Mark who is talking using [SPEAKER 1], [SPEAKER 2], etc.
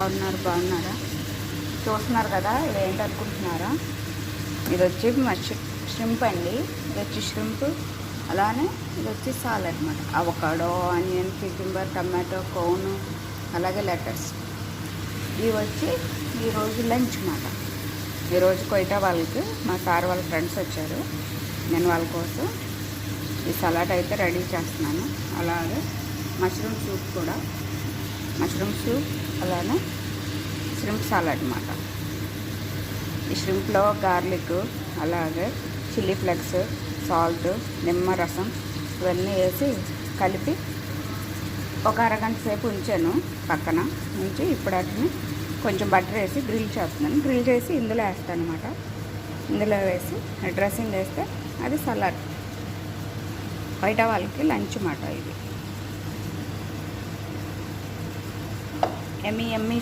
[SPEAKER 1] బాగున్నారా? చూస్తున్నారు కదా, ఇది ఏంటనుకుంటున్నారా? ఇది వచ్చి షింప్ అండి. ఇది వచ్చి షింప్. అలానే ఇది వచ్చి సాల్ అనమాట. Avocado, onion, cucumber, tomato, cone, అలాగే లెటర్స్. ఇవి వచ్చి ఈరోజు లంచ్ మాట. ఈరోజు కొయిటా వాళ్ళకి మా సార్ వాళ్ళ ఫ్రెండ్స్ వచ్చారు. నేను వాళ్ళ కోసం ఈ సలాడ్ అయితే రెడీ చేస్తున్నాను. అలాగే మష్రూమ్ సూప్ కూడా, మష్రూమ్ సూప్ అలానే ష్రింప్ సాలడ్ అన్నమాట. ఈ ష్రింప్లో గార్లిక్, అలాగే చిల్లీ ఫ్లేక్స్, సాల్ట్, నిమ్మరసం ఇవన్నీ వేసి కలిపి ఒక అరగంట సేపు ఉంచాను పక్కన ఉంచి. ఇప్పుడు వాటిని కొంచెం బటర్ వేసి గ్రిల్ చేస్తున్నాను. గ్రిల్ చేసి ఇందులో వేస్తాను అనమాట. ఇందులో వేసి డ్రెస్సింగ్ వేస్తే అది సలాడ్. బయట వాళ్ళకి లంచ్ మాట ఇది. ఎమ్మి ఎమ్మి